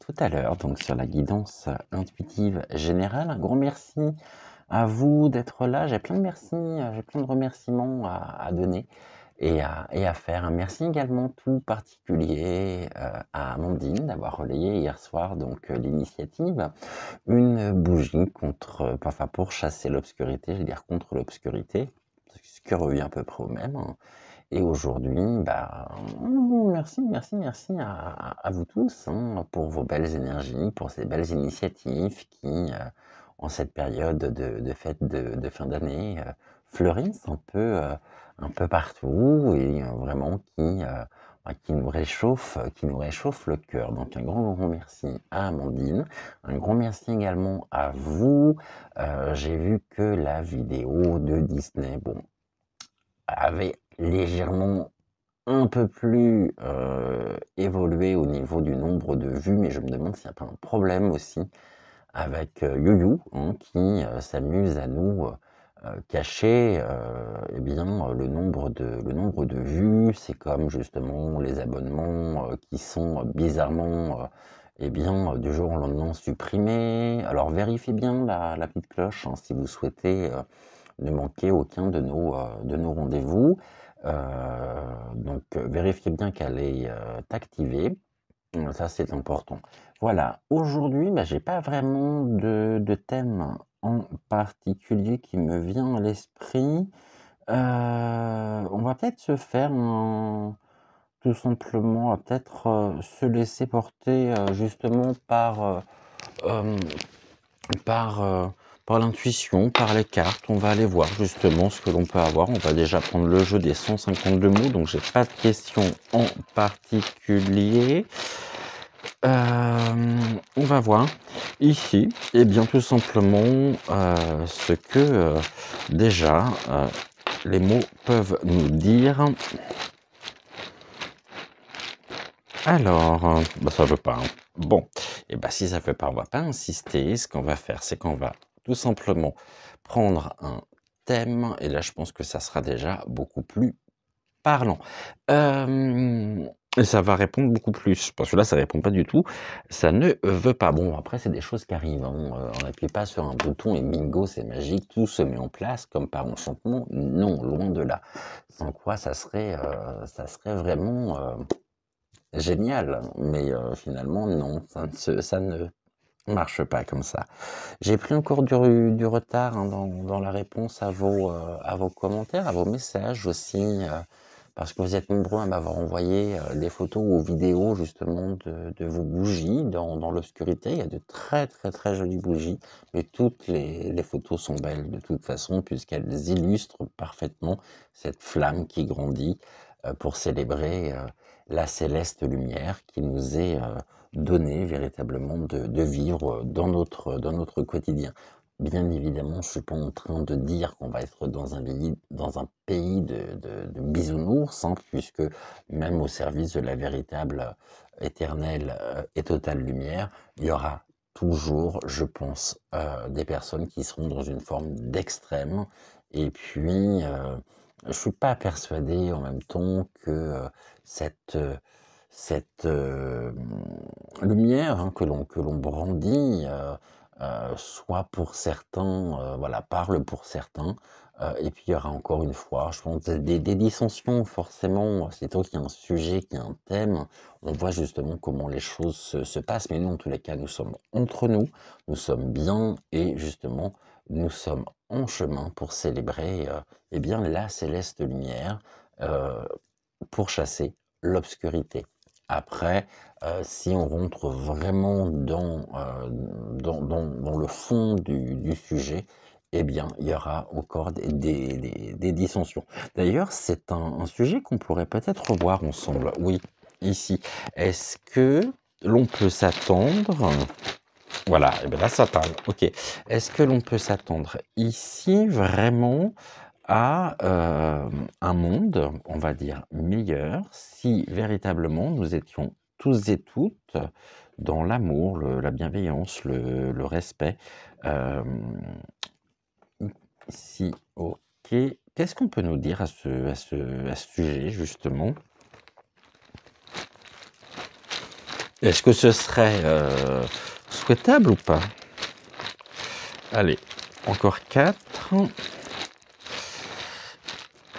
tout à l'heure, donc sur la guidance intuitive générale. Un grand merci à vous d'être là. J'ai plein de merci, j'ai plein de remerciements à donner et à faire. Un merci également tout particulier à Amandine d'avoir relayé hier soir donc l'initiative. Une bougie contre, enfin pour chasser l'obscurité, je veux dire contre l'obscurité, ce qui revient à peu près au même, hein. Et aujourd'hui, bah, merci à vous tous hein, pour vos belles énergies, pour ces belles initiatives qui, en cette période de fête de fin d'année, fleurissent un peu partout et vraiment qui nous réchauffe le cœur. Donc un grand merci à Amandine, un grand merci également à vous. J'ai vu que la vidéo de Disney, bon, avait légèrement un peu plus évolué au niveau du nombre de vues, mais je me demande s'il n'y a pas un problème aussi avec YouYou, hein, qui s'amuse à nous cacher eh bien, le nombre de vues. C'est comme justement les abonnements qui sont bizarrement eh bien, du jour au lendemain supprimés. Alors vérifiez bien la petite cloche hein, si vous souhaitez ne manquer aucun de nos rendez-vous. Donc vérifiez bien qu'elle est activée. Ça, c'est important. Voilà, aujourd'hui, bah, j'ai pas vraiment de thème en particulier qui me vient à l'esprit. On va peut-être se faire tout simplement, on va peut-être se laisser porter justement euh, par, par l'intuition, par les cartes. On va aller voir justement ce que l'on peut avoir. On va déjà prendre le jeu des 152 mots, donc j'ai pas de questions en particulier. On va voir ici, et bien tout simplement ce que déjà les mots peuvent nous dire. Alors, bah, ça veut pas. Hein. Bon, et bah si ça veut pas, on va pas insister. Ce qu'on va faire, c'est qu'on va tout simplement prendre un thème, et là je pense que ça sera déjà beaucoup plus parlant. Et ça va répondre beaucoup plus, parce que là ça répond pas du tout, ça ne veut pas. Bon, après c'est des choses qui arrivent, hein. On n'appuie pas sur un bouton et bingo, c'est magique, tout se met en place comme par enchantement. Non, loin de là. Sans quoi ça serait vraiment génial, mais finalement non, ça ne marche pas comme ça. J'ai pris encore du retard hein, dans la réponse à vos commentaires, à vos messages aussi, parce que vous êtes nombreux à m'avoir envoyé des photos ou vidéos justement de vos bougies dans l'obscurité. Il y a de très très très jolies bougies, mais toutes les photos sont belles de toute façon, puisqu'elles illustrent parfaitement cette flamme qui grandit pour célébrer la céleste lumière qui nous est donnée véritablement de vivre dans notre quotidien. Bien évidemment, je ne suis pas en train de dire qu'on va être dans un pays de bisounours, hein, puisque même au service de la véritable, éternelle et totale lumière, il y aura toujours, je pense, des personnes qui seront dans une forme d'extrême. Et puis, je suis pas persuadé en même temps que cette, cette lumière hein, que l'on brandit soit pour certains, voilà, parle pour certains. Et puis il y aura encore une fois, je pense, des dissensions forcément. Sitôt qu'il y a un sujet, qu'il y a un thème, on voit justement comment les choses se passent. Mais nous, en tous les cas, nous sommes entre nous sommes bien et justement, nous sommes en chemin pour célébrer eh bien, la céleste lumière euh, pour chasser l'obscurité. Après, si on rentre vraiment dans le fond du sujet, eh bien, il y aura encore des dissensions. D'ailleurs, c'est un sujet qu'on pourrait peut-être revoir ensemble. Oui, ici. Est-ce que l'on peut s'attendre... Voilà, et bien là, ça parle. Ok. Est-ce que l'on peut s'attendre ici vraiment à un monde, on va dire, meilleur si véritablement nous étions tous et toutes dans l'amour, la bienveillance, le respect. Euh, si, ok. Qu'est-ce qu'on peut nous dire à ce sujet, justement? Est-ce que ce serait souhaitable ou pas? Allez, encore 4.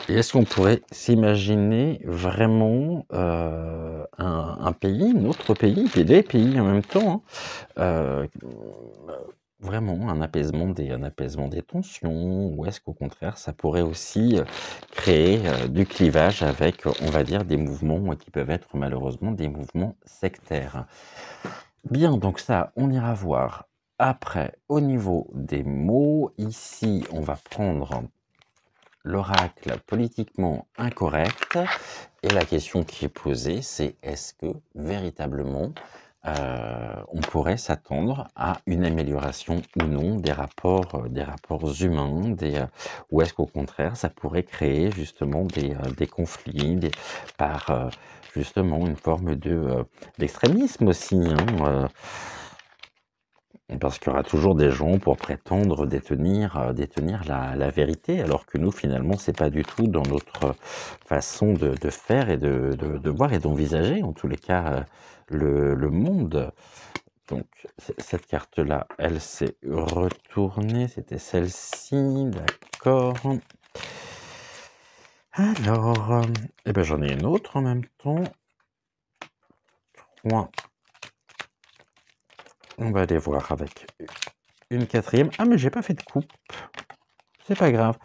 Et est-ce qu'on pourrait s'imaginer vraiment un pays, notre pays, et des pays en même temps, hein, vraiment un apaisement des tensions, ou est-ce qu'au contraire ça pourrait aussi créer du clivage avec, on va dire, des mouvements qui peuvent être malheureusement des mouvements sectaires? Bien, donc ça, on ira voir après. Au niveau des mots, ici, on va prendre l'oracle politiquement incorrect. Et la question qui est posée, c'est est-ce que véritablement on pourrait s'attendre à une amélioration ou non des rapports humains, ou est-ce qu'au contraire ça pourrait créer justement des conflits, par justement une forme d'extrémisme aussi, hein, parce qu'il y aura toujours des gens pour prétendre détenir la vérité, alors que nous, finalement, c'est pas du tout dans notre façon de faire et de voir et d'envisager, en tous les cas, le monde. Donc, cette carte-là, elle s'est retournée, c'était celle-ci, d'accord. Alors, eh ben, j'en ai une autre en même temps. 3. On va aller voir avec une 4e. Ah, mais j'ai pas fait de coupe. C'est pas grave.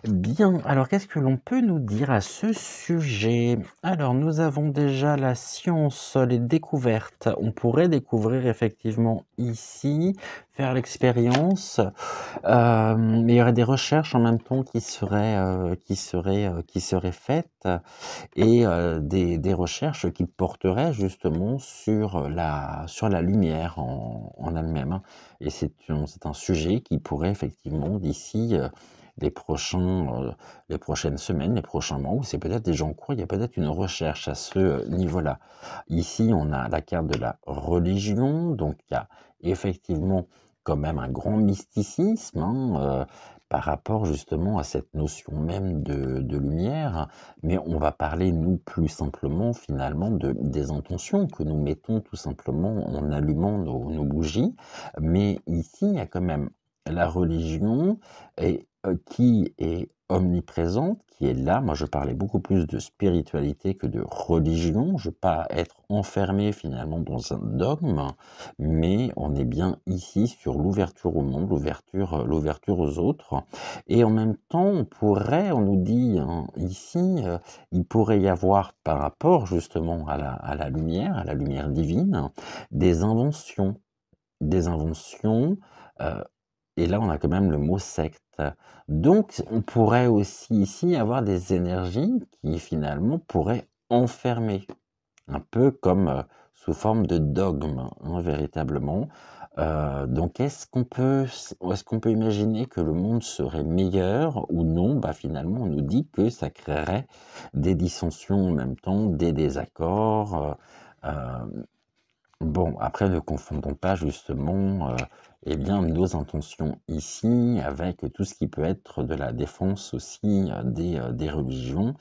Bien, alors qu'est-ce que l'on peut nous dire à ce sujet? Alors, nous avons déjà la science, les découvertes. On pourrait découvrir effectivement ici, faire l'expérience, mais il y aurait des recherches en même temps qui seraient faites, et des recherches qui porteraient justement sur la lumière en elle-même, hein. Et c'est un sujet qui pourrait effectivement d'ici les prochaines semaines, les prochains mois, ou c'est peut-être déjà en cours, il y a peut-être une recherche à ce niveau-là. Ici, on a la carte de la religion, donc il y a effectivement quand même un grand mysticisme, hein, par rapport justement à cette notion même de lumière, mais on va parler, nous, plus simplement finalement des intentions que nous mettons tout simplement en allumant nos bougies. Mais ici, il y a quand même la religion qui est omniprésente, qui est là. Moi, je parlais beaucoup plus de spiritualité que de religion. Je ne veux pas être enfermé finalement dans un dogme, mais on est bien ici sur l'ouverture au monde, l'ouverture aux autres. Et en même temps, on nous dit, hein, ici, il pourrait y avoir par rapport justement à la lumière divine, des inventions. Des inventions, et là, on a quand même le mot secte. Donc, on pourrait aussi ici avoir des énergies qui finalement pourraient enfermer, un peu comme sous forme de dogme, hein, véritablement. Donc, est-ce qu'on peut imaginer que le monde serait meilleur ou non? Bah, finalement, on nous dit que ça créerait des dissensions en même temps, des désaccords. Bon, après, ne confondons pas justement, eh bien, nos intentions ici avec tout ce qui peut être de la défense aussi, des religions,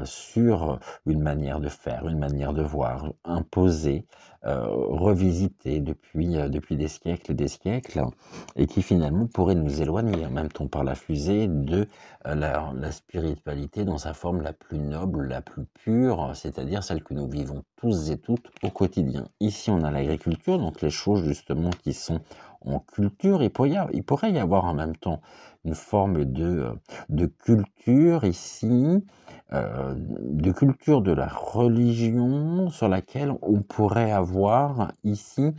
sur une manière de faire, une manière de voir, imposée, revisitée depuis des siècles et des siècles, et qui finalement pourrait nous éloigner en même temps par la fusée de la spiritualité dans sa forme la plus noble, la plus pure, c'est-à-dire celle que nous vivons tous et toutes au quotidien. Ici, on a l'agriculture, donc les choses justement qui sont en culture. Il pourrait y avoir en même temps une forme de culture ici, de culture de la religion sur laquelle on pourrait avoir ici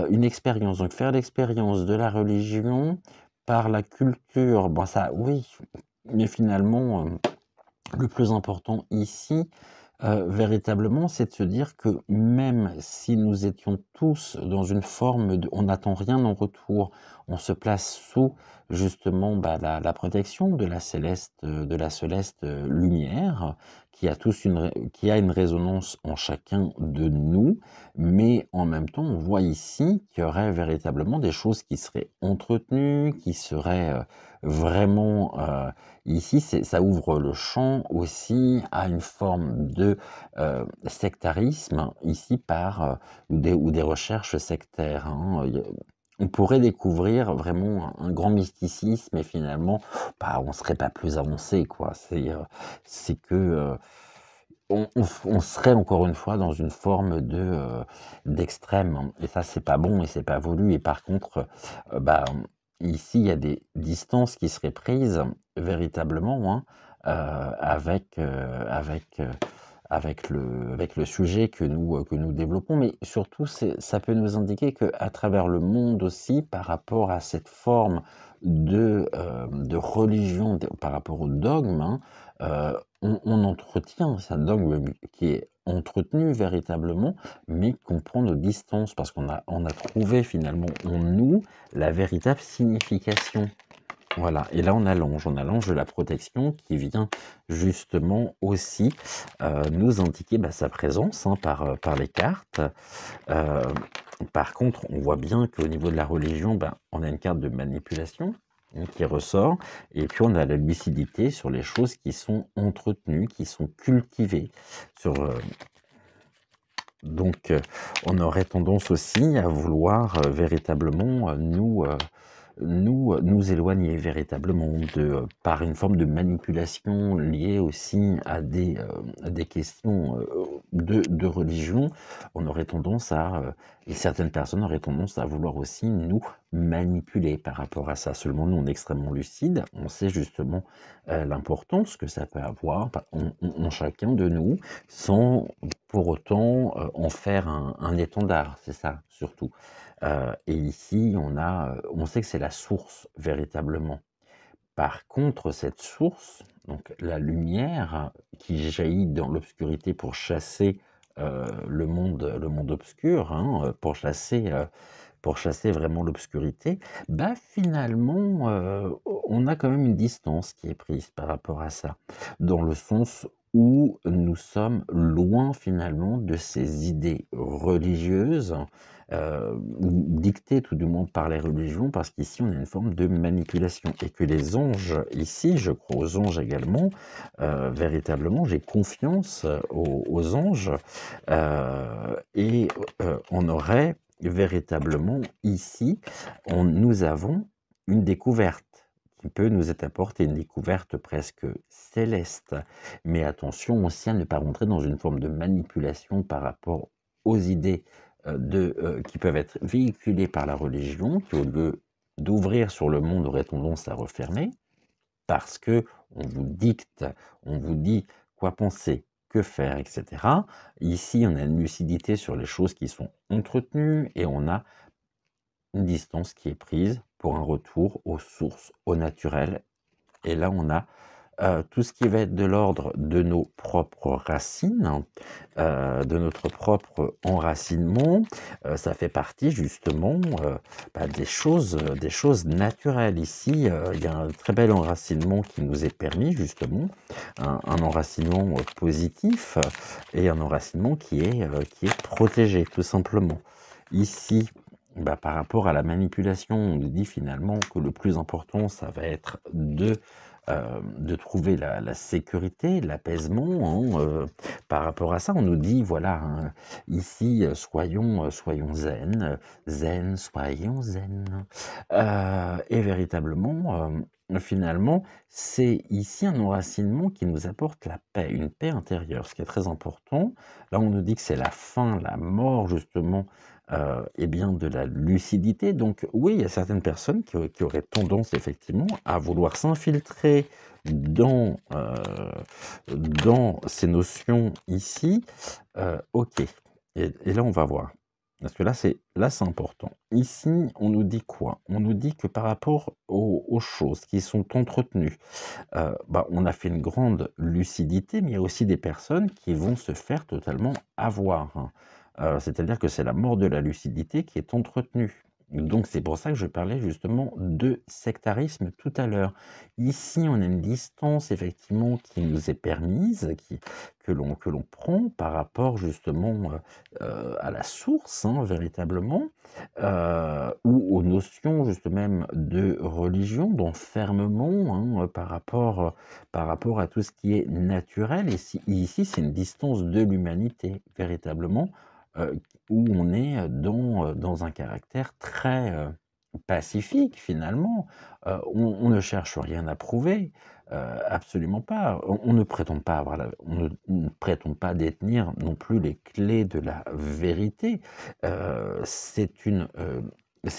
une expérience. Donc faire l'expérience de la religion par la culture, bon ça oui, mais finalement le plus important ici, véritablement, c'est de se dire que même si nous étions tous dans une forme on n'attend rien en retour, on se place sous justement, bah, la protection de la céleste lumière, qui a une résonance en chacun de nous, mais en même temps, on voit ici qu'il y aurait véritablement des choses qui seraient entretenues, qui seraient vraiment... ici, ça ouvre le champ aussi à une forme de sectarisme, ici ou des recherches sectaires, hein. On pourrait découvrir vraiment un grand mysticisme et finalement, bah, on serait pas plus avancé, quoi. C'est que on serait encore une fois dans une forme d'extrême, hein. Et ça, c'est pas bon et c'est pas voulu. Et par contre, bah, ici, il y a des distances qui seraient prises véritablement, hein, avec le sujet que nous développons, mais surtout, ça peut nous indiquer qu'à travers le monde aussi, par rapport à cette forme de religion, par rapport au dogme, hein, on entretient ce dogme qui est entretenu véritablement, mais qu'on prend nos distances, parce on a trouvé finalement en nous la véritable signification. Voilà, et là on allonge la protection qui vient justement aussi nous indiquer sa présence, hein, par les cartes. Euh, Par contre, on voit bien qu'au niveau de la religion, on a une carte de manipulation, hein, qui ressort, et puis on a la lucidité sur les choses qui sont entretenues, qui sont cultivées. Sur, donc, on aurait tendance aussi à vouloir véritablement nous éloigner véritablement par une forme de manipulation liée aussi à des questions de religion. On aurait tendance et certaines personnes auraient tendance à vouloir aussi nous manipuler par rapport à ça. Seulement, nous, on est extrêmement lucide, on sait justement l'importance que ça peut avoir en chacun de nous, sans pour autant en faire un étendard, c'est ça surtout. Et ici, on sait que c'est la source véritablement. Par contre, cette source, donc la lumière qui jaillit dans l'obscurité pour chasser le monde obscur, hein, pour chasser vraiment l'obscurité, finalement, on a quand même une distance qui est prise par rapport à ça, dans le sens où nous sommes loin finalement de ces idées religieuses, ou dictées tout du moins par les religions, parce qu'ici on a une forme de manipulation, et que les anges, ici je crois aux anges également, véritablement j'ai confiance aux anges, et on aurait véritablement ici, nous avons une découverte qui peut nous être apportée, une découverte presque céleste. Mais attention aussi à ne pas rentrer dans une forme de manipulation par rapport aux idées qui peuvent être véhiculées par la religion, qui au lieu d'ouvrir sur le monde aurait tendance à refermer, parce que on vous dicte, on vous dit quoi penser, que faire, etc. Ici, on a une lucidité sur les choses qui sont entretenues et on a une distance qui est prise pour un retour aux sources, au naturel. Et là, on a tout ce qui va être de l'ordre de nos propres racines, de notre propre enracinement. Ça fait partie justement des choses naturelles. Ici, il y a un très bel enracinement qui nous est permis justement, un enracinement positif et un enracinement qui est protégé tout simplement. Ici, par rapport à la manipulation, on nous dit finalement que le plus important, ça va être de trouver la sécurité, l'apaisement, hein, par rapport à ça. On nous dit, voilà, hein, ici, soyons zen, soyons zen. Et véritablement, finalement, c'est ici un enracinement qui nous apporte la paix, une paix intérieure, ce qui est très important. Là, on nous dit que c'est la fin, la mort, justement, eh bien, de la lucidité. Donc oui, il y a certaines personnes qui auraient tendance effectivement à vouloir s'infiltrer dans ces notions ici. Ok, et là on va voir. Parce que là c'est important. Ici, on nous dit quoi? On nous dit que par rapport aux choses qui sont entretenues, on a fait une grande lucidité, mais il y a aussi des personnes qui vont se faire totalement avoir, hein. C'est-à-dire que c'est la mort de la lucidité qui est entretenue. Donc c'est pour ça que je parlais justement de sectarisme tout à l'heure. Ici, on a une distance effectivement qui nous est permise, que l'on prend par rapport justement, à la source, hein, véritablement, ou aux notions juste même de religion, d'enfermement, hein, par rapport à tout ce qui est naturel. Et ici, c'est une distance de l'humanité, véritablement, heu, où on est dans un caractère très, pacifique finalement. On ne cherche rien à prouver, absolument pas. On ne prétend pas avoir on ne prétend pas détenir non plus les clés de la vérité. C'est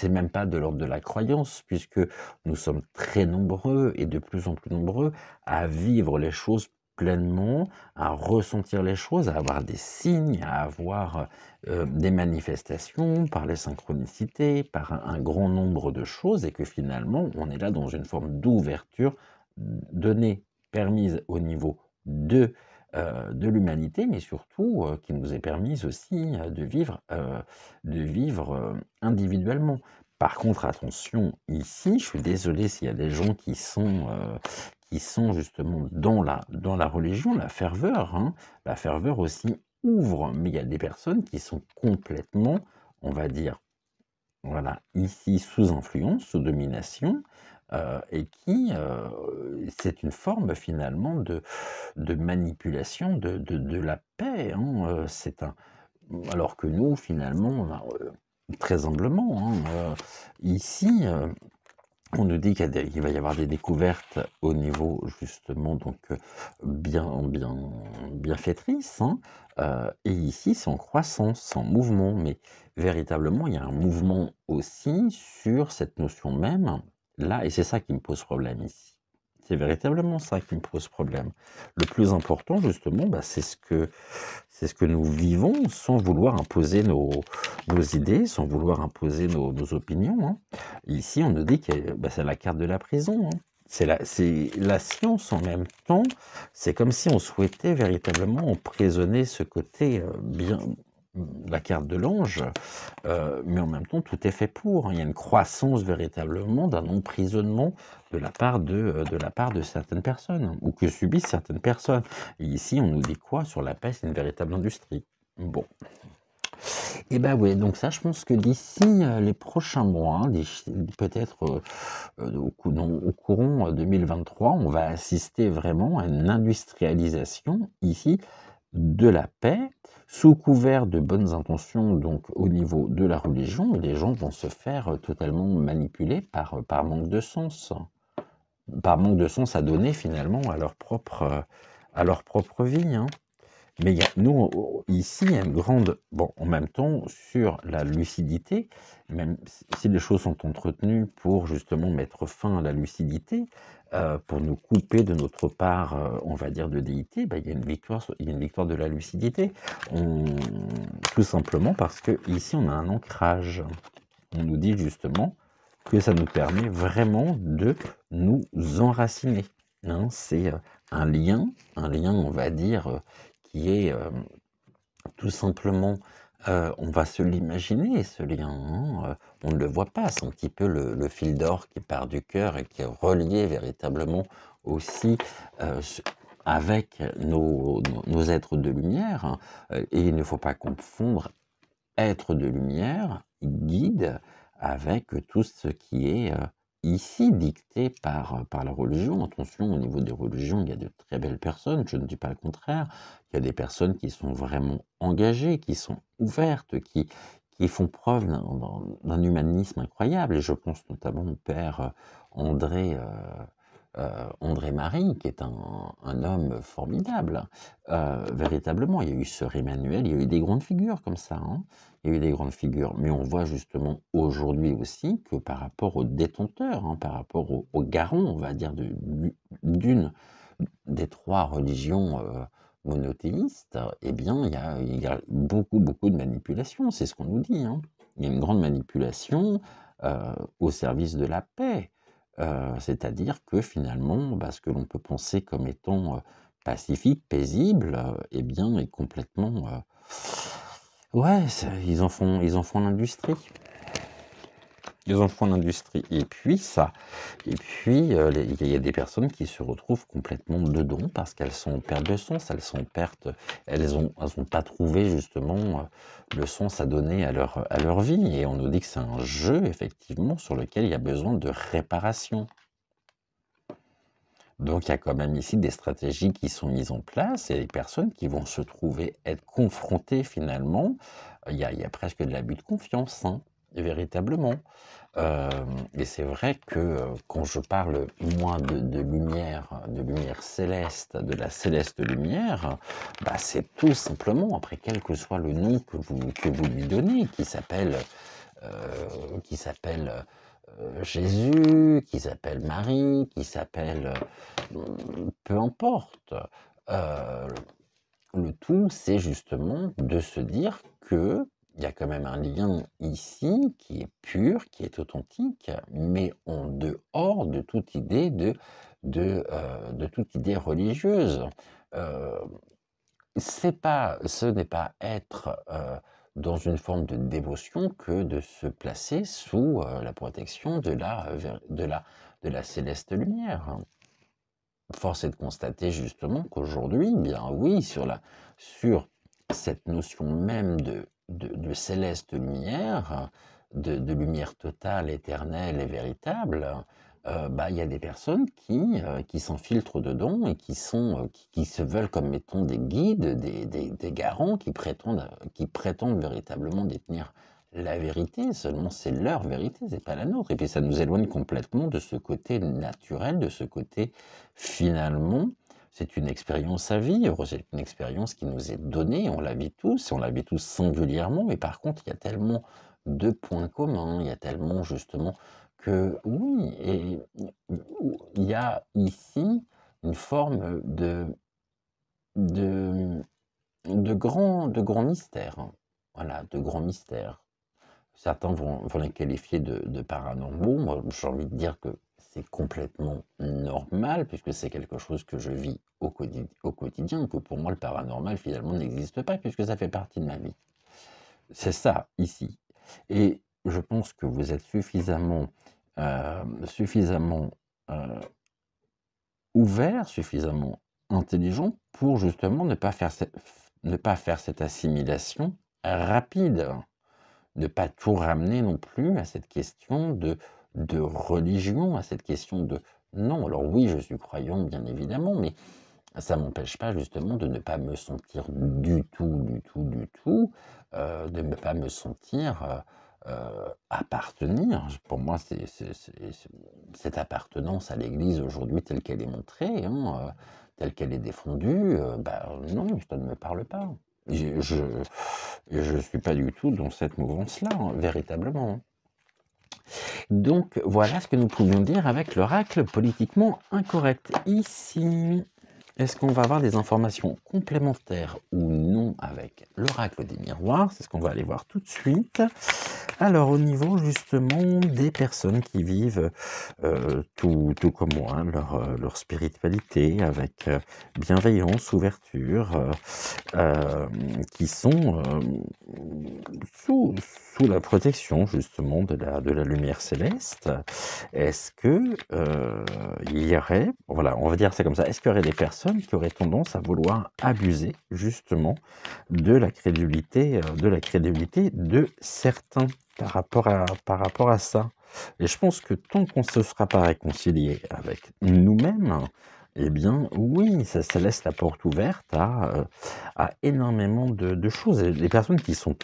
même pas de l'ordre de la croyance, puisque nous sommes très nombreux et de plus en plus nombreux à vivre les choses pleinement, à ressentir les choses, à avoir des signes, à avoir, des manifestations, par les synchronicités, par un grand nombre de choses, et que finalement, on est là dans une forme d'ouverture donnée, permise au niveau de l'humanité, mais surtout, qui nous est permise aussi, de vivre individuellement. Par contre, attention, ici, je suis désolé s'il y a des gens qui sont justement dans la religion, la ferveur, hein. La ferveur aussi ouvre, mais il y a des personnes qui sont complètement, on va dire, voilà, ici sous influence, sous domination, et c'est une forme finalement de manipulation de la paix, hein, alors que nous finalement, ben, très humblement, hein, ici, on nous dit qu'il va y avoir des découvertes au niveau justement donc, bienfaitrices, hein, et ici c'est en croissance, c'est en mouvement, mais véritablement il y a un mouvement aussi sur cette notion même là, et c'est ça qui me pose problème ici. C'est véritablement ça qui me pose problème. Le plus important justement, bah, c'est ce que nous vivons sans vouloir imposer nos idées, sans vouloir imposer nos opinions, hein. Ici, on nous dit que bah, c'est la carte de la prison, hein. C'est la science en même temps. C'est comme si on souhaitait véritablement emprisonner ce côté bien, la carte de l'ange, mais en même temps, tout est fait pour, hein. Il y a une croissance véritablement d'un emprisonnement de la part de certaines personnes, hein, ou que subissent certaines personnes. Et ici, on nous dit quoi sur la paix? C'est une véritable industrie. Bon. Et ben oui, donc ça, je pense que d'ici les prochains mois, hein, peut-être au courant 2023, on va assister vraiment à une industrialisation ici de la paix, sous couvert de bonnes intentions, donc au niveau de la religion, et les gens vont se faire totalement manipuler par manque de sens. Par manque de sens à donner finalement à leur propre vie, hein. Mais nous, ici, il y a une grande... Bon, en même temps, sur la lucidité, même si les choses sont entretenues pour justement mettre fin à la lucidité, pour nous couper de notre part, on va dire, de déité, bah, il y a une victoire de la lucidité. Tout simplement parce que ici, on a un ancrage. On nous dit justement que ça nous permet vraiment de nous enraciner, hein. C'est un lien, on va dire, qui est tout simplement, on va se l'imaginer ce lien, hein, on ne le voit pas, c'est un petit peu le fil d'or qui part du cœur et qui est relié véritablement aussi, avec nos êtres de lumière, hein, et il ne faut pas confondre être de lumière, guide, avec tout ce qui est ici dicté par la religion. Attention, au niveau des religions, il y a de très belles personnes, je ne dis pas le contraire. Il y a des personnes qui sont vraiment engagées, qui sont ouvertes, qui font preuve d'un humanisme incroyable. Et je pense notamment au père André. André Marie, qui est un homme formidable, véritablement. Il y a eu Sœur Emmanuel, il y a eu des grandes figures comme ça, hein. Il y a eu des grandes figures, mais on voit justement aujourd'hui aussi que par rapport aux détenteurs, hein, par rapport aux garants, on va dire, d'une des trois religions monothéistes, eh bien, il y a beaucoup, beaucoup de manipulation, c'est ce qu'on nous dit, hein. Il y a une grande manipulation au service de la paix, c'est-à-dire que finalement, bah, ce que l'on peut penser comme étant pacifique, paisible, eh bien, est complètement... ouais, ils en font l'industrie. Ils en font l'industrie. Et puis ça. Et puis, il y a des personnes qui se retrouvent complètement dedans parce qu'elles sont en perte de sens, elles sont en perte, elles ont pas trouvé justement le sens à donner à leur vie. Et on nous dit que c'est un jeu, effectivement, sur lequel il y a besoin de réparation. Donc il y a quand même ici des stratégies qui sont mises en place et des personnes qui vont se trouver être confrontées finalement. Il y a presque de l'abus de confiance, hein, véritablement. Et c'est vrai que quand je parle, moi, de lumière céleste, de la céleste lumière, bah, c'est tout simplement, après quel que soit le nom que vous lui donnez, qui s'appelle Jésus, qui s'appelle Marie, qui s'appelle... peu importe. Euh, le tout, c'est justement de se dire que il y a quand même un lien ici qui est pur, qui est authentique, mais en dehors de toute idée de toute idée religieuse. Euh, ce n'est pas être dans une forme de dévotion que de se placer sous la protection de la céleste lumière. Force est de constater justement qu'aujourd'hui, bien oui, sur cette notion même de céleste lumière, de lumière totale, éternelle et véritable, bah, il y a des personnes qui s'infiltrent dedans et qui se veulent comme mettons des guides, des garants qui prétendent véritablement détenir la vérité, seulement c'est leur vérité, c'est pas la nôtre. Et puis ça nous éloigne complètement de ce côté naturel, de ce côté finalement, c'est une expérience à vivre, c'est une expérience qui nous est donnée, on la vit tous, et on la vit tous singulièrement, mais par contre, il y a tellement de points communs, il y a tellement justement que oui, et il y a ici une forme de, de grand mystère, hein. Voilà, de grand mystère. Certains vont les qualifier de paranormaux. Moi, j'ai envie de dire que c'est complètement normal, puisque c'est quelque chose que je vis au quotidien, que pour moi, le paranormal, finalement, n'existe pas, puisque ça fait partie de ma vie. C'est ça, ici. Et je pense que vous êtes suffisamment euh, ouvert, suffisamment intelligent pour justement ne pas faire cette assimilation rapide. Ne pas tout ramener non plus à cette question de religion, à cette question de... Non, alors oui, je suis croyant, bien évidemment, mais ça m'empêche pas justement de ne pas me sentir du tout, de ne pas me sentir appartenir. Pour moi, cette appartenance à l'Église aujourd'hui telle qu'elle est montrée, hein, telle qu'elle est défendue, bah, non, ça ne me parle pas. Je suis pas du tout dans cette mouvance-là, hein, véritablement, hein. Donc voilà ce que nous pouvions dire avec l'oracle politiquement incorrect. Ici, est-ce qu'on va avoir des informations complémentaires ou non avec l'oracle des miroirs? C'est ce qu'on va aller voir tout de suite. Alors au niveau justement des personnes qui vivent tout comme moi, hein, leur spiritualité avec bienveillance, ouverture, qui sont sous la protection justement de la lumière céleste, est-ce que il y aurait, voilà, on va dire c'est comme ça, est-ce qu'il y aurait des personnes qui auraient tendance à vouloir abuser justement de la crédulité de certains par rapport à ça? Et je pense que tant qu'on ne se sera pas réconcilié avec nous-mêmes, eh bien oui, ça laisse la porte ouverte à énormément de choses. Et les personnes qui sont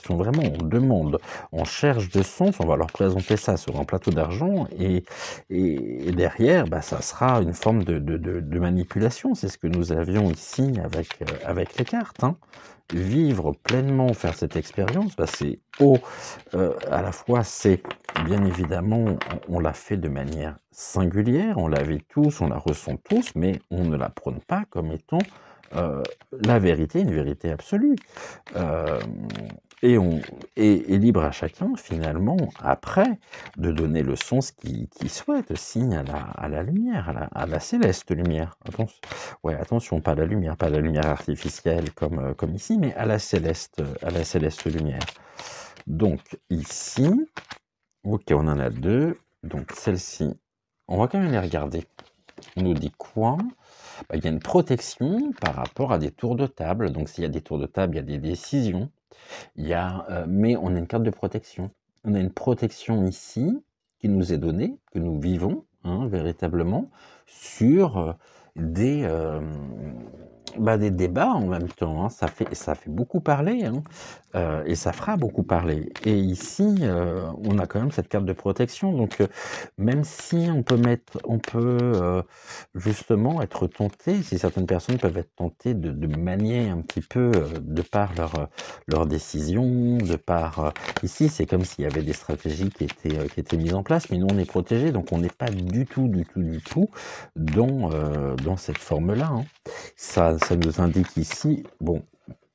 vraiment en demande, en cherche de sens, on va leur présenter ça sur un plateau d'argent et derrière, bah, ça sera une forme de manipulation. C'est ce que nous avions ici avec les cartes, hein. Vivre pleinement, faire cette expérience, bah, c'est à la fois, c'est bien évidemment, on l'a fait de manière singulière, on la vit tous, on la ressent tous, mais on ne la prône pas comme étant la vérité, une vérité absolue. Euh, et libre à chacun, finalement, après, de donner le sens qu'il souhaite aussi à la lumière, à la céleste lumière. Ouais, attention, pas la lumière artificielle comme ici, mais à la céleste lumière. Donc, ici, Ok, on en a deux. Donc celle-ci, on va quand même les regarder. On nous dit quoi? Bah, il y a une protection par rapport à des tours de table. Donc s'il y a des tours de table, il y a des décisions. Mais on a une carte de protection. On a une protection ici qui nous est donnée, que nous vivons, hein, véritablement, sur des, des débats en même temps, hein. Ça fait beaucoup parler, hein, et ça fera beaucoup parler. Et ici, on a quand même cette carte de protection. Donc, même si on peut justement être tenté, si certaines personnes peuvent être tentées de manier un petit peu, de par leurs décisions, de par... ici, c'est comme s'il y avait des stratégies qui étaient mises en place, mais nous, on est protégés, donc on n'est pas du tout, du tout dans cette forme-là, hein. Ça nous indique ici, bon,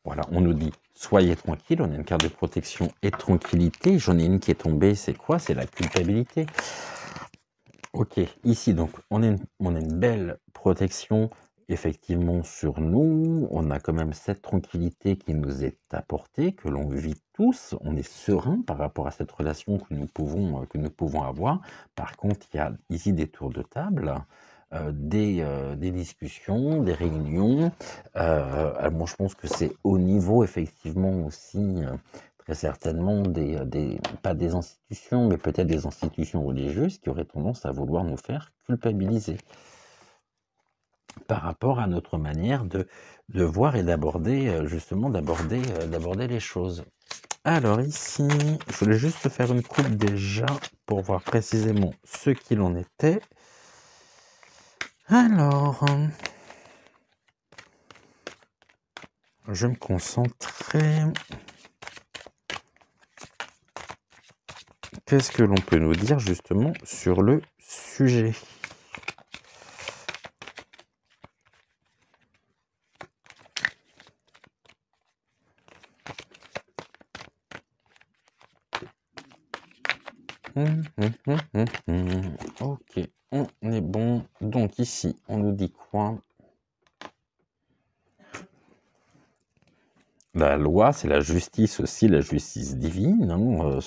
voilà, on nous dit soyez tranquille, on a une carte de protection et de tranquillité. J'en ai une qui est tombée, c'est quoi? C'est la culpabilité. Ok, ici donc on a une belle protection effectivement sur nous. On a quand même cette tranquillité qui nous est apportée, que l'on vit tous. On est serein par rapport à cette relation que nous pouvons avoir. Par contre, il y a ici des tours de table, des discussions, des réunions. Moi, je pense que c'est au niveau effectivement aussi, très certainement, pas des institutions, mais peut-être des institutions religieuses qui auraient tendance à vouloir nous faire culpabiliser par rapport à notre manière de voir et d'aborder, justement, d'aborder les choses. Alors ici, je voulais juste faire une coupe déjà pour voir précisément ce qu'il en était. Alors, je vais me concentrer. Qu'est-ce que l'on peut nous dire justement sur le sujet? Ok, on est bon. Donc ici, on nous dit quoi? La loi, c'est la justice aussi, la justice divine, hein,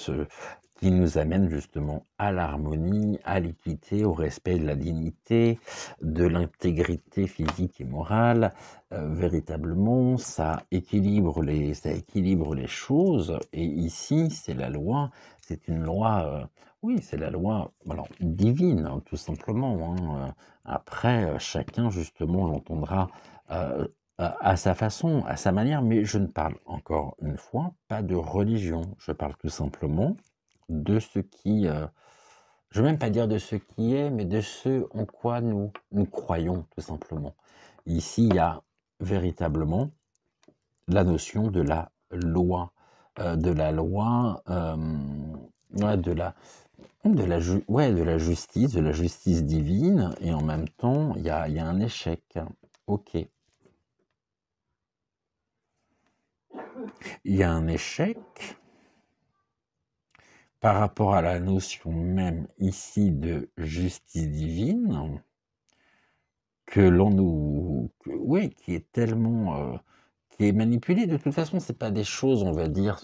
qui nous amène justement à l'harmonie, à l'équité, au respect de la dignité, de l'intégrité physique et morale. Véritablement, ça équilibre les choses. Et ici, c'est la loi, c'est une loi, oui, c'est la loi, alors, divine, hein, tout simplement, hein. Après, chacun justement l'entendra à sa façon, à sa manière, mais je ne parle encore une fois pas de religion. Je parle tout simplement de ce qui, je ne veux même pas dire de ce qui est, mais de ce en quoi nous croyons, tout simplement. Ici, il y a véritablement la notion de la loi, ouais, de la justice divine, et en même temps, il y a un échec. Ok. Il y a un échec par rapport à la notion même ici de justice divine oui, qui est tellement, qui est manipulée. De toute façon, c'est pas des choses, on va dire,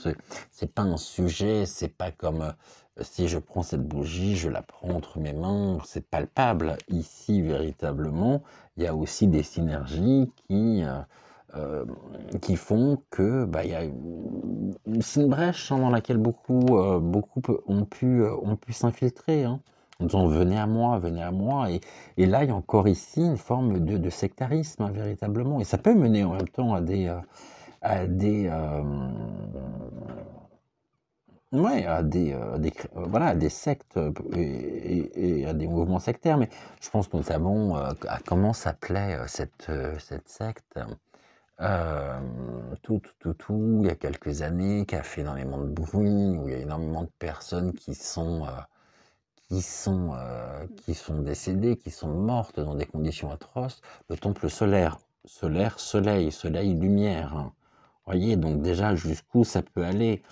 c'est pas un sujet, c'est pas comme si je prends cette bougie, je la prends entre mes mains, c'est palpable. Ici, véritablement, il y a aussi des synergies euh, qui font que il y a c'est une brèche, hein, dans laquelle ont pu s'infiltrer, hein, en disant venez à moi, et là il y a encore ici une forme de sectarisme, hein, véritablement, et ça peut mener en même temps à des ouais, voilà, à des sectes, et à des mouvements sectaires, mais je pense notamment à comment s'appelait cette secte. Il y a quelques années, qui a fait énormément de bruit, où il y a énormément de personnes qui sont décédées, qui sont mortes dans des conditions atroces. Le temple solaire, soleil, lumière, hein. Voyez, donc déjà jusqu'où ça peut aller,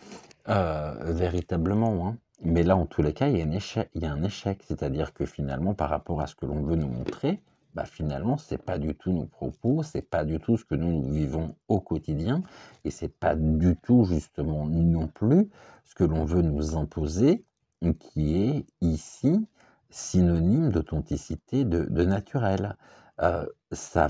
véritablement, hein. Mais là, en tous les cas, il y a un échec, c'est-à-dire que finalement, par rapport à ce que l'on veut nous montrer, finalement, c'est pas du tout nos propos, c'est pas du tout ce que nous vivons au quotidien, et c'est pas du tout justement non plus ce que l'on veut nous imposer, qui est ici synonyme d'authenticité, de naturel. Ça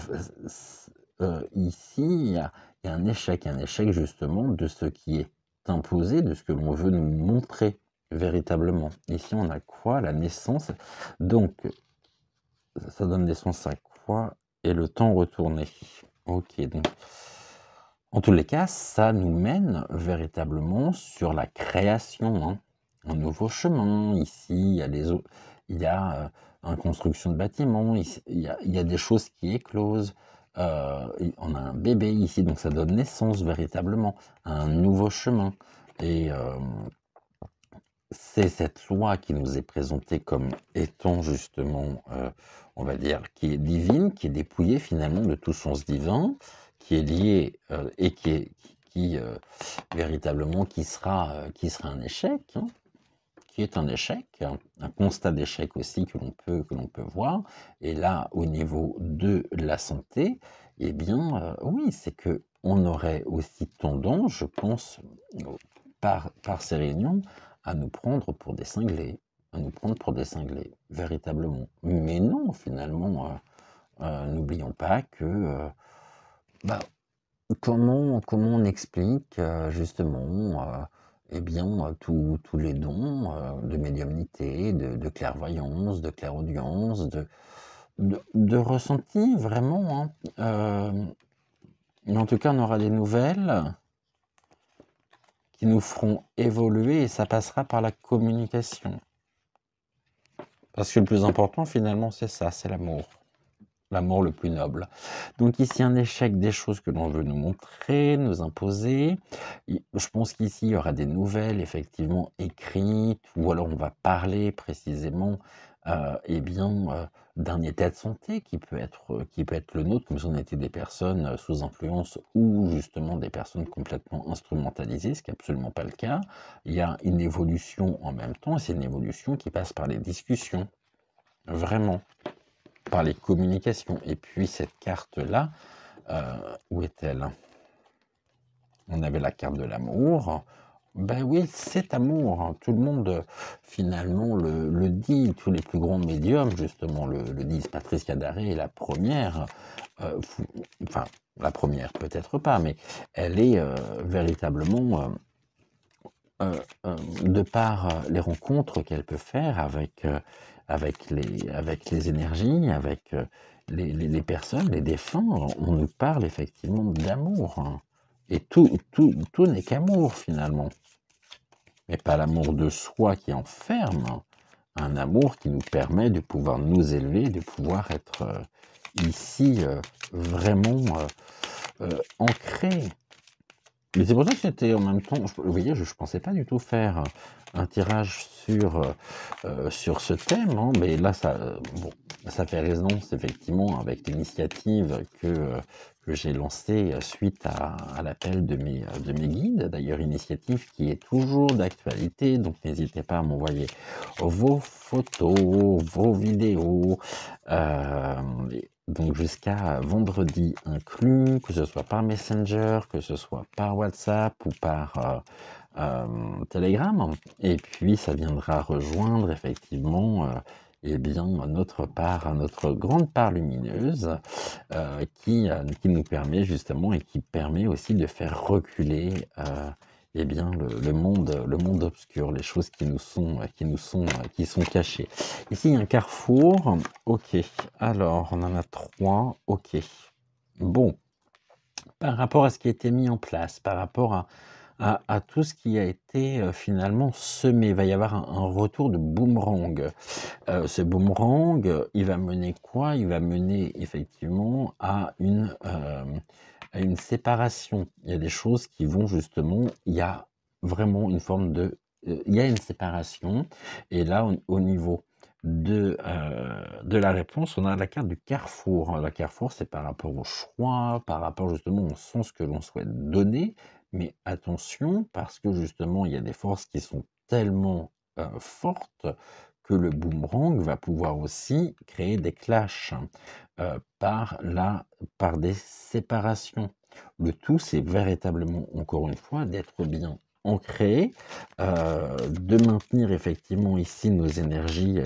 ici, il y a un échec justement de ce qui est imposé, de ce que l'on veut nous montrer véritablement. Ici, on a quoi? La naissance. Donc, ça donne naissance à quoi? Et le temps retourné. Ok, donc, en tous les cas, ça nous mène véritablement sur la création, hein. Un nouveau chemin. Ici, il y a une construction de bâtiments, il y a des choses qui éclosent. On a un bébé ici, donc ça donne naissance véritablement à un nouveau chemin. Et c'est cette loi qui nous est présentée comme étant justement, on va dire, qui est divine, qui est dépouillée finalement de tout sens divin, qui est liée et qui véritablement qui sera un échec, hein, qui est un échec, un constat d'échec aussi que l'on peut voir. Et là, au niveau de la santé, eh bien, oui, c'est que on aurait aussi tendance, je pense, par ces réunions, à nous prendre pour des cinglés, véritablement. Mais non, finalement, n'oublions pas que, bah, comment on explique justement eh bien, tous les dons de médiumnité, de clairvoyance, de clairaudience, de ressenti, vraiment, hein. Mais en tout cas, on aura des nouvelles qui nous feront évoluer et ça passera par la communication. Parce que le plus important, finalement, c'est ça, c'est l'amour. L'amour le plus noble. Donc ici, un échec des choses que l'on veut nous montrer, nous imposer. Je pense qu'ici, il y aura des nouvelles, effectivement, écrites, ou alors on va parler précisément eh bien, d'un état de santé qui peut être le nôtre, comme si on était des personnes sous influence ou justement des personnes complètement instrumentalisées, ce qui n'est absolument pas le cas. Il y a une évolution en même temps, et c'est une évolution qui passe par les discussions, vraiment par les communications. Et puis cette carte-là, où est-elle? On avait la carte de l'amour. Ben oui, cet amour, hein, tout le monde finalement le dit, tous les plus grands médiums justement le disent. Patricia Daré est la première, enfin la première peut-être pas, mais elle est véritablement de par les rencontres qu'elle peut faire avec les énergies, avec les personnes, les défunts, on nous parle effectivement d'amour, hein. Et tout n'est qu'amour finalement. Mais pas l'amour de soi qui enferme, hein. Un amour qui nous permet de pouvoir nous élever, de pouvoir être ici vraiment ancré. Mais c'est pour ça que c'était en même temps, vous voyez, je ne pensais pas du tout faire un tirage sur ce thème, hein, mais là, bon, ça fait résonance effectivement avec l'initiative que j'ai lancée suite à l'appel de mes guides, d'ailleurs initiative qui est toujours d'actualité, donc n'hésitez pas à m'envoyer vos photos, vos vidéos, donc jusqu'à vendredi inclus, que ce soit par Messenger, que ce soit par WhatsApp ou par Telegram. Et puis ça viendra rejoindre effectivement eh bien, notre grande part lumineuse qui nous permet justement et qui permet aussi de faire reculer eh bien, le monde obscur, les choses qui sont cachées. Ici, il y a un carrefour. Ok. Alors, on en a 3. Ok. Bon. Par rapport à ce qui a été mis en place, par rapport à tout ce qui a été finalement semé, il va y avoir un retour de boomerang. Ce boomerang, il va mener quoi? Il va mener effectivement à une séparation. Il y a des choses qui vont justement, il y a vraiment une forme il y a une séparation. Et là, au niveau de la réponse, on a la carte du carrefour. Le carrefour, c'est par rapport au choix, par rapport justement au sens que l'on souhaite donner. Mais attention, parce que justement, il y a des forces qui sont tellement fortes que le boomerang va pouvoir aussi créer des clashs par des séparations. Le tout, c'est véritablement, encore une fois, d'être bien ancré, de maintenir effectivement ici nos énergies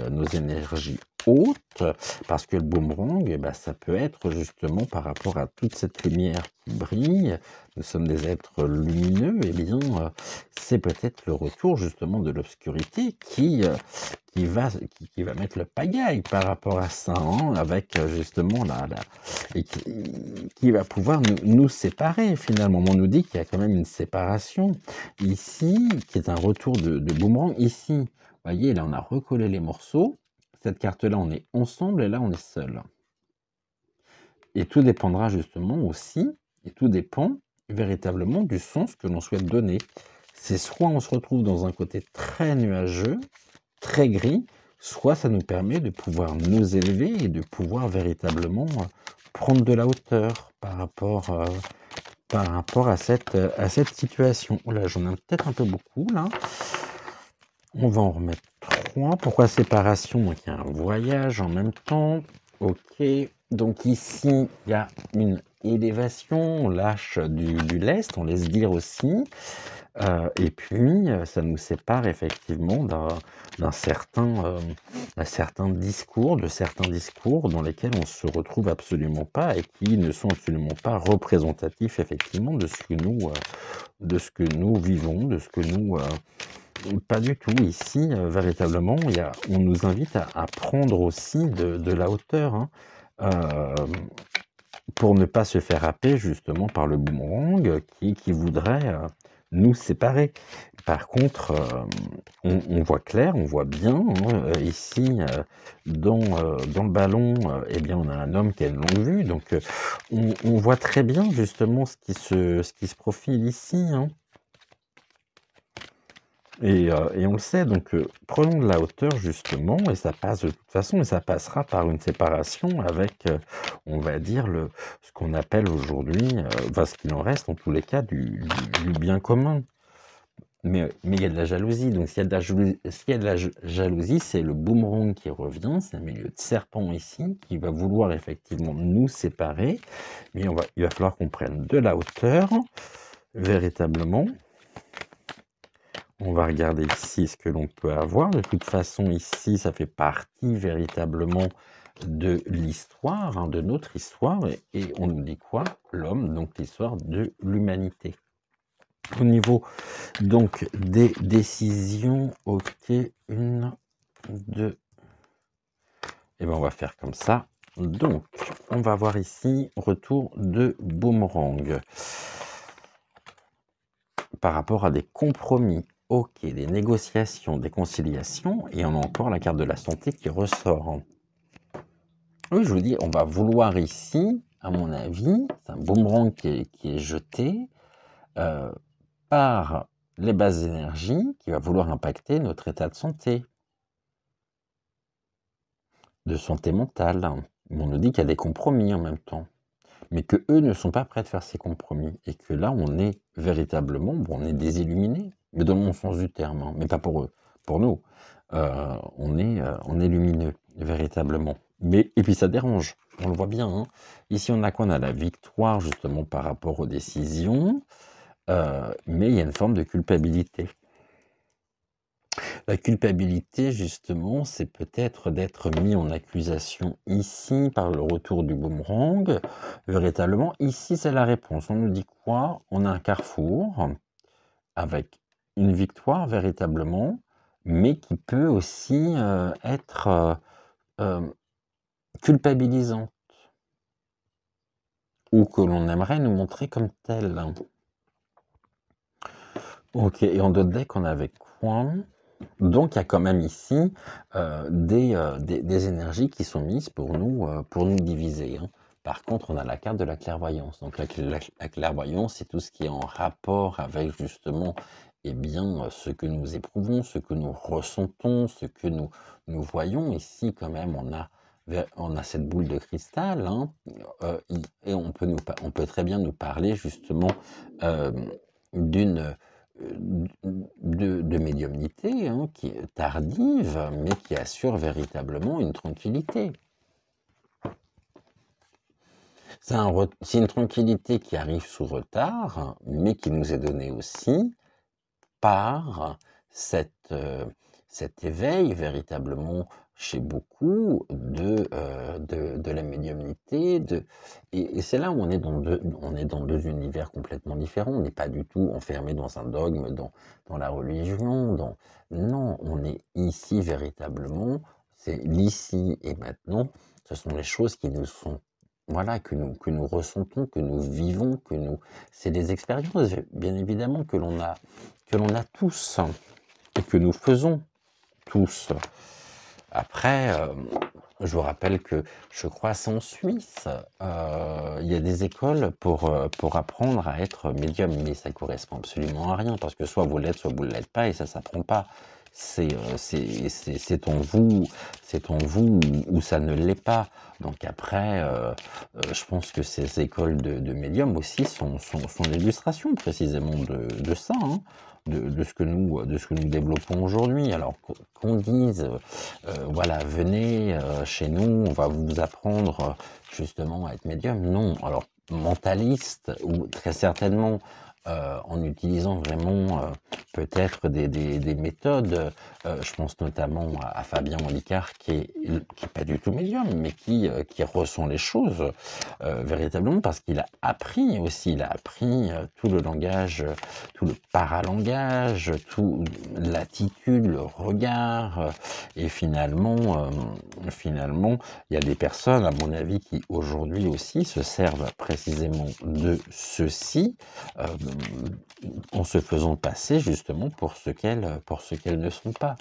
hautes, parce que le boomerang, eh ben, ça peut être justement par rapport à toute cette lumière qui brille, nous sommes des êtres lumineux, et bien, c'est peut-être le retour justement de l'obscurité qui va mettre le pagaille par rapport à ça, hein, avec justement et qui va pouvoir nous séparer finalement. On nous dit qu'il y a quand même une séparation ici, qui est un retour de boomerang. Ici, vous voyez, là on a recollé les morceaux. Cette carte-là, on est ensemble et là on est seul. Et tout dépendra justement aussi, et tout dépend véritablement du sens que l'on souhaite donner. C'est soit on se retrouve dans un côté très nuageux, très gris, soit ça nous permet de pouvoir nous élever et de pouvoir véritablement prendre de la hauteur par rapport à cette situation. Oh là, j'en ai peut-être un peu beaucoup là. On va en remettre 3. Pourquoi séparation? Donc il y a un voyage en même temps. Ok. Donc ici, il y a une élévation. On lâche du lest, on laisse dire aussi. Et puis, ça nous sépare effectivement d'un certain discours, de certains discours dans lesquels on se retrouve absolument pas et qui ne sont absolument pas représentatifs effectivement de ce que nous vivons, de ce que nous pas du tout. Ici, véritablement, on nous invite à prendre aussi de la hauteur, hein, pour ne pas se faire happer justement par le boomerang qui voudrait nous séparer. Par contre, on voit clair, on voit bien, hein, ici, dans le ballon, eh bien, on a un homme qui a une longue vue, donc on voit très bien justement ce qui se profile ici, hein. Et on le sait, donc prenons de la hauteur justement, et ça passe de toute façon, et ça passera par une séparation avec, on va dire, ce qu'on appelle aujourd'hui, enfin ce qu'il en reste en tous les cas, du bien commun. Mais il y a de la jalousie, donc s'il y a de la jalousie, c'est le boomerang qui revient, c'est un milieu de serpent ici, qui va vouloir effectivement nous séparer, mais il va falloir qu'on prenne de la hauteur, véritablement. On va regarder ici ce que l'on peut avoir. De toute façon, ici, ça fait partie véritablement de l'histoire, hein, de notre histoire. Et on nous dit quoi? L'homme, donc l'histoire de l'humanité. Au niveau donc des décisions, ok, 1, 2. Et bien on va faire comme ça. Donc, on va voir ici retour de boomerang. Par rapport à des compromis. Ok, des négociations, des conciliations, et on a encore la carte de la santé qui ressort. Oui, je vous dis, on va vouloir ici, à mon avis, c'est un boomerang qui est jeté par les basses énergies, qui va vouloir impacter notre état de santé mentale. On nous dit qu'il y a des compromis en même temps, mais que eux ne sont pas prêts de faire ces compromis, et que là, on est véritablement, on est des illuminés, mais dans le bon sens du terme, hein, mais pas pour eux, pour nous. On est lumineux, véritablement. Et puis ça dérange, on le voit bien, hein. Ici, on a quoi? On a la victoire, justement, par rapport aux décisions, mais il y a une forme de culpabilité. La culpabilité, justement, c'est peut-être d'être mis en accusation ici par le retour du boomerang. Véritablement, ici, c'est la réponse. On nous dit quoi? On a un carrefour avec une victoire, véritablement, mais qui peut aussi être culpabilisante, ou que l'on aimerait nous montrer comme telle. Ok, et en d'autres decks, on avait quoi? Donc, il y a quand même ici des énergies qui sont mises pour nous diviser, hein. Par contre, on a la carte de la clairvoyance. Donc, la clairvoyance, c'est tout ce qui est en rapport avec justement, eh bien, ce que nous éprouvons, ce que nous ressentons, ce que nous voyons. Ici, quand même, on a cette boule de cristal, hein, et on peut très bien nous parler justement d'une de médiumnité, hein, qui est tardive, mais qui assure véritablement une tranquillité. C'est une tranquillité qui arrive sous retard, mais qui nous est donnée aussi par cet éveil véritablement chez beaucoup de la médiumnité, et c'est là où on est dans 2 univers complètement différents. On n'est pas du tout enfermé dans un dogme, dans la religion, non, on est ici véritablement, c'est l'ici et maintenant. Ce sont les choses qui nous sont, voilà, que nous ressentons, que nous vivons, c'est des expériences, bien évidemment, que l'on a tous et que nous faisons tous. Après, je vous rappelle que je crois c'est en Suisse, il y a des écoles pour apprendre à être médium, mais ça correspond absolument à rien, parce que soit vous l'êtes, soit vous ne l'êtes pas, et ça s'apprend pas. C'est en vous ou ça ne l'est pas. Donc après, je pense que ces écoles de médium aussi sont l'illustration précisément de ça, hein, de ce que nous développons aujourd'hui. Alors qu'on dise, voilà, venez chez nous, on va vous apprendre justement à être médium. Non, alors mentaliste, ou très certainement en utilisant vraiment peut-être des méthodes, je pense notamment à Fabien Olicard qui est pas du tout médium, mais qui ressent les choses véritablement, parce qu'il a appris aussi, il a appris tout le langage, tout le paralangage, tout l'attitude, le regard, et finalement, il y a des personnes, à mon avis, qui aujourd'hui aussi se servent précisément de ceci, euh, en se faisant passer justement pour ce qu'elles ne sont pas.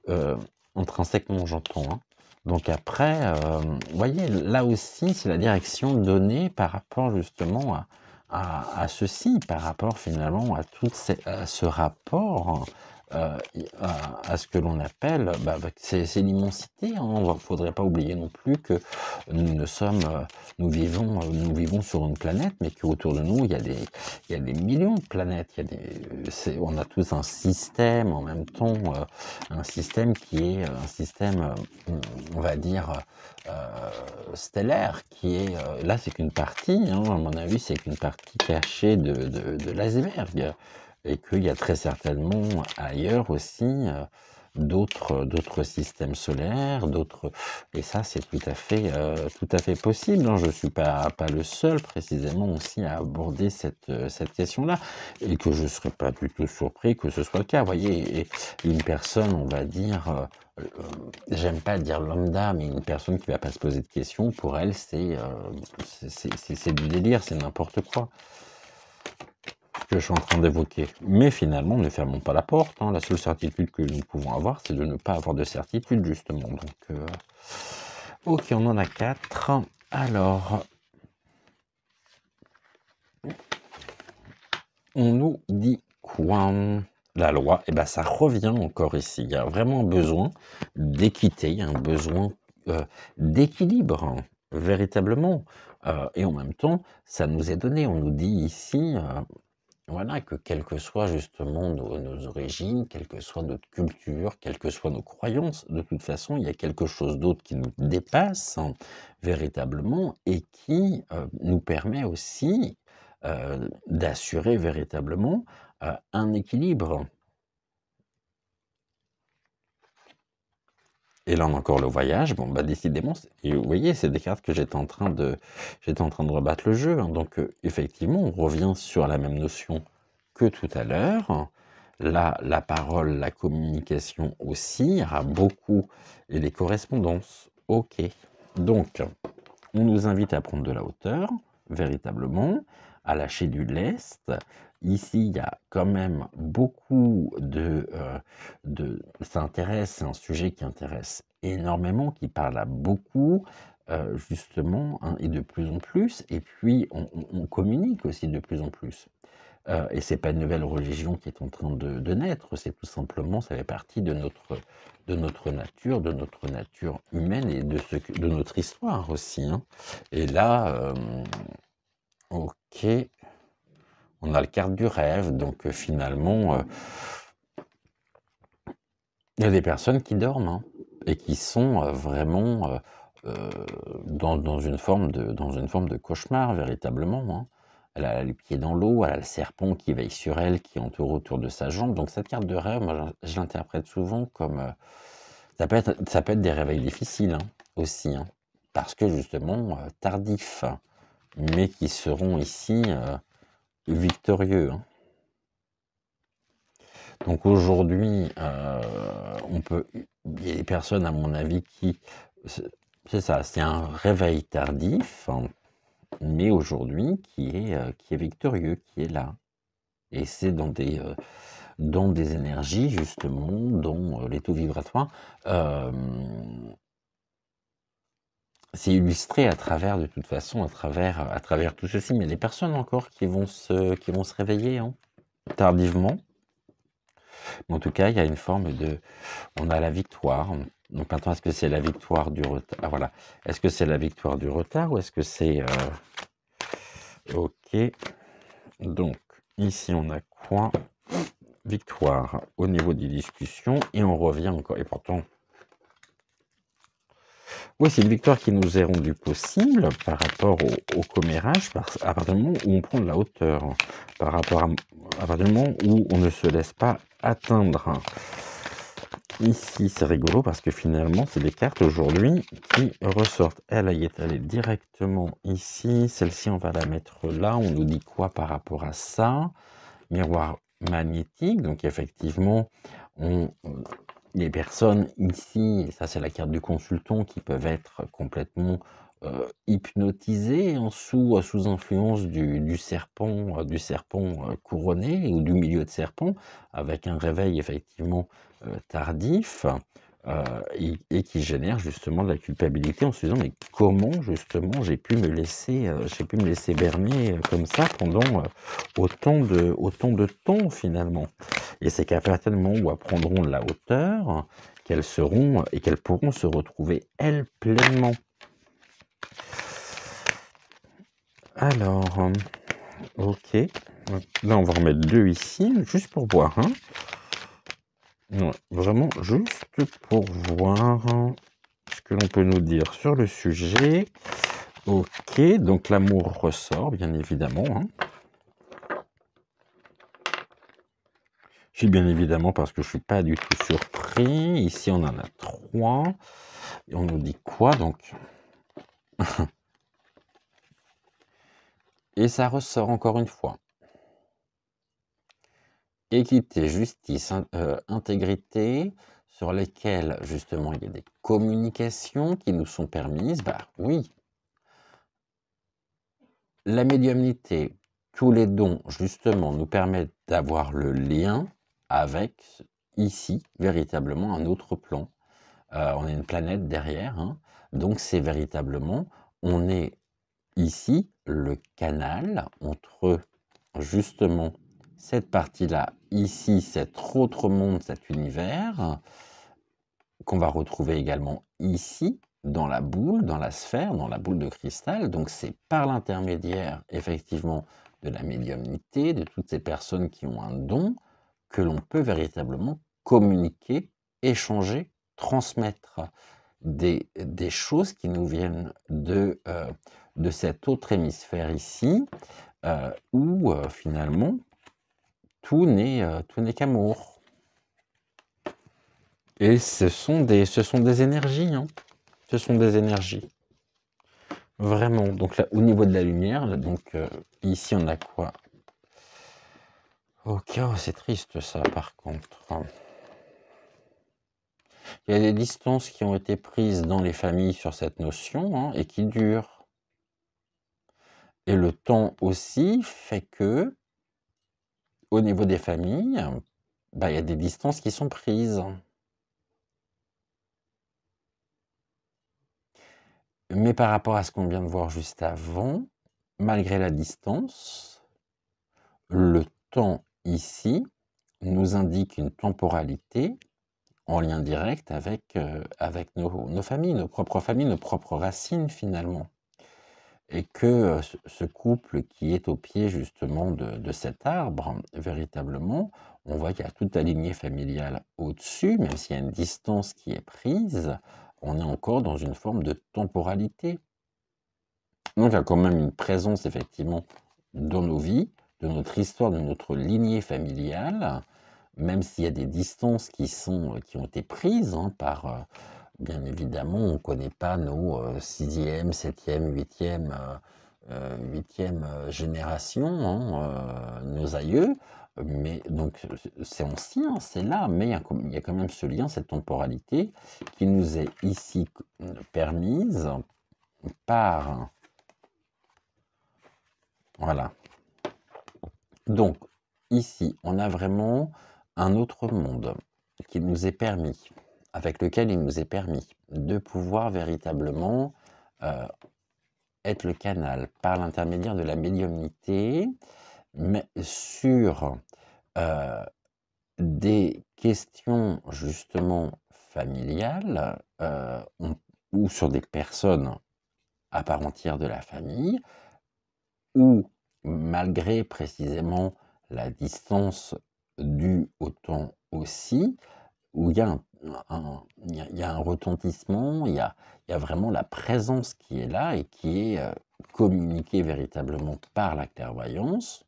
Euh, Intrinsèquement, j'entends, hein. Donc après, vous voyez, là aussi, c'est la direction donnée par rapport justement à ceci, par rapport finalement à ce rapport, à ce que l'on appelle, c'est l'immensité, hein. Il ne faudrait pas oublier non plus que nous vivons sur une planète, mais qu'autour de nous, il y a des millions de planètes. On a tous un système en même temps, un système qui est un système, on va dire, stellaire, qui est, là c'est qu'une partie, hein, à mon avis, c'est qu'une partie cachée de l'iceberg, et qu'il y a très certainement ailleurs aussi d'autres systèmes solaires, et ça c'est tout à fait possible, hein. Je suis pas le seul précisément aussi à aborder cette question-là, et que je serais pas du tout surpris que ce soit le cas. Vous voyez, et une personne, on va dire, j'aime pas dire lambda, mais une personne qui va pas se poser de questions, pour elle, c'est du délire, c'est n'importe quoi que je suis en train d'évoquer. Mais finalement, ne fermons pas la porte, hein. La seule certitude que nous pouvons avoir, c'est de ne pas avoir de certitude, justement. Donc, ok, on en a 4. Alors, on nous dit quoi? La loi, et ben ça revient encore ici. Il y a vraiment un besoin d'équité, il y a un besoin d'équilibre, hein, véritablement. Et en même temps, ça nous est donné. On nous dit ici, voilà, que quelles que soient justement nos origines, quelle que soit notre culture, quelles que soient nos croyances, de toute façon, il y a quelque chose d'autre qui nous dépasse, hein, véritablement, et qui nous permet aussi d'assurer véritablement un équilibre. Et là, on a encore le voyage. Bon, décidément, et vous voyez, c'est des cartes que j'étais en train de rebattre le jeu, hein. Donc, effectivement, on revient sur la même notion que tout à l'heure. Là, la parole, la communication aussi, il y aura beaucoup, et les correspondances. Ok. Donc, on nous invite à prendre de la hauteur, véritablement, à lâcher du lest. Ici, il y a quand même beaucoup ça intéresse, c'est un sujet qui intéresse énormément, qui parle à beaucoup, justement, hein, et de plus en plus. Et puis, on communique aussi de plus en plus. Et c'est pas une nouvelle religion qui est en train de naître, c'est tout simplement, ça fait partie de notre nature humaine, et de notre histoire aussi, hein. Et là, ok, on a le carte du rêve, donc finalement, il y a des personnes qui dorment, hein, et qui sont vraiment dans une forme de cauchemar, véritablement, hein. elle a les pieds dans l'eau, elle a le serpent qui veille sur elle, qui entoure autour de sa jambe. Donc cette carte de rêve, moi, je l'interprète souvent comme... ça peut être des réveils difficiles hein, aussi, hein, parce que justement tardifs, mais qui seront ici victorieux. Hein. Donc aujourd'hui, il y a des personnes, à mon avis, c'est ça, c'est un réveil tardif, hein, mais aujourd'hui qui est victorieux, qui est là. Et c'est dans des énergies, justement, dans les taux vibratoires. C'est illustré à travers, de toute façon, à travers tout ceci. Mais les personnes encore qui vont se réveiller hein, tardivement. Mais en tout cas, il y a une forme de... On a la victoire. Donc maintenant, est-ce que c'est la victoire du retard? Ah voilà. Est-ce que c'est la victoire du retard ou est-ce que c'est... Ok. Donc, ici, on a quoi? Victoire au niveau des discussions. Et on revient encore. Et pourtant... Oui, c'est une victoire qui nous est rendue possible par rapport au commérage, à partir du moment où on prend de la hauteur, à partir du moment où on ne se laisse pas atteindre. Ici, c'est rigolo parce que finalement, c'est des cartes aujourd'hui qui ressortent. Elle est étalée directement ici. Celle-ci, on va la mettre là. On nous dit quoi par rapport à ça? Miroir magnétique. Donc, effectivement, les personnes ici, ça c'est la carte du consultant, qui peuvent être complètement hypnotisées sous influence du serpent couronné ou du milieu de serpent, avec un réveil effectivement tardif et qui génère justement de la culpabilité en se disant mais comment justement j'ai pu me laisser berner comme ça pendant autant de temps finalement. Et c'est qu'à partir du moment où elles prendront de la hauteur, qu'elles seront et qu'elles pourront se retrouver elles pleinement. Alors, ok. Là, on va remettre 2 ici, juste pour voir. Hein. Ouais, vraiment, juste pour voir ce que l'on peut nous dire sur le sujet. Ok, donc l'amour ressort, bien évidemment. Hein. Je suis bien évidemment parce que je suis pas du tout surpris. Ici, on en a 3. Et on nous dit quoi, donc? Et ça ressort encore une fois. Équité, justice, intégrité, sur lesquelles, justement, il y a des communications qui nous sont permises. Bah oui. La médiumnité, tous les dons, justement, nous permettent d'avoir le lien avec, ici, véritablement, un autre plan. On a une planète derrière, hein, donc c'est véritablement, on est ici le canal entre, justement, cette partie-là, ici, cet autre monde, cet univers, qu'on va retrouver également ici, dans la boule, dans la sphère, dans la boule de cristal. Donc c'est par l'intermédiaire, effectivement, de la médiumnité, de toutes ces personnes qui ont un don, que l'on peut véritablement communiquer, échanger, transmettre des choses qui nous viennent de cet autre hémisphère ici, où finalement, tout n'est qu'amour. Et ce sont des énergies, hein. Ce sont des énergies. Vraiment. Donc là, au niveau de la lumière, là, donc ici on a quoi? Ok, oh, c'est triste ça par contre. Il y a des distances qui ont été prises dans les familles sur cette notion hein, et qui durent. Et le temps aussi fait que, au niveau des familles, bah, il y a des distances qui sont prises. Mais par rapport à ce qu'on vient de voir juste avant, malgré la distance, le temps ici nous indique une temporalité en lien direct avec nos familles, nos propres familles, nos propres racines finalement. Et que ce couple qui est au pied justement de cet arbre, véritablement, on voit qu'il y a toute la lignée familiale au-dessus, même s'il y a une distance qui est prise, on est encore dans une forme de temporalité. Donc il y a quand même une présence effectivement dans nos vies, de notre histoire, de notre lignée familiale, même s'il y a des distances qui ont été prises par, bien évidemment, on ne connaît pas nos 6e, 7e, 8e génération, nos aïeux, mais donc c'est ancien, c'est là, mais il y a quand même ce lien, cette temporalité qui nous est ici permise par... Voilà. Donc, ici, on a vraiment un autre monde qui nous est permis, avec lequel il nous est permis de pouvoir véritablement être le canal par l'intermédiaire de la médiumnité, mais sur des questions justement familiales ou sur des personnes à part entière de la famille, ou malgré précisément la distance due au temps aussi, où il y a un retentissement, il y a vraiment la présence qui est là et qui est communiquée véritablement par la clairvoyance,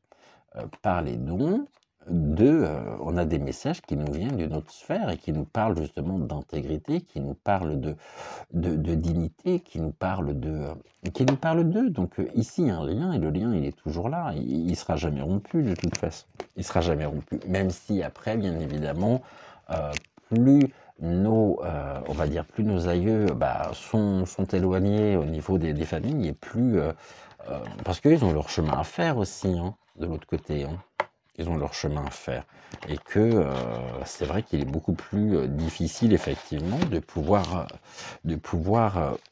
par les dons, on a des messages qui nous viennent d'une autre sphère et qui nous parlent justement d'intégrité, qui nous parlent de dignité, qui nous parlent d'eux. Donc ici, il y a un lien et le lien, il est toujours là. Il ne sera jamais rompu de toute façon. Il ne sera jamais rompu. Même si après, bien évidemment, plus on va dire, plus nos aïeux sont éloignés au niveau des familles et plus... parce qu'ils ont leur chemin à faire aussi, de l'autre côté. Ils ont leur chemin à faire. Et que c'est vrai qu'il est beaucoup plus difficile, effectivement, de pouvoir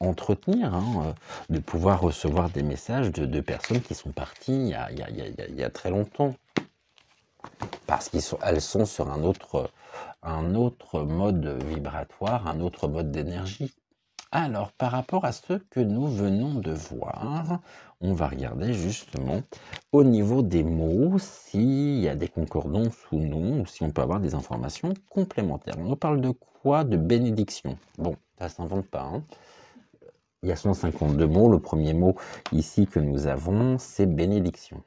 entretenir, de pouvoir recevoir des messages de personnes qui sont parties il y a très longtemps. Parce qu'elles sont sur un autre mode vibratoire, un autre mode d'énergie. Alors, par rapport à ce que nous venons de voir, on va regarder justement au niveau des mots, s'il y a des concordances ou non, ou si on peut avoir des informations complémentaires. On nous parle de quoi? De bénédiction. Bon, ça ne s'invente pas. Il y a 152 mots. Le premier mot ici que nous avons, c'est bénédiction.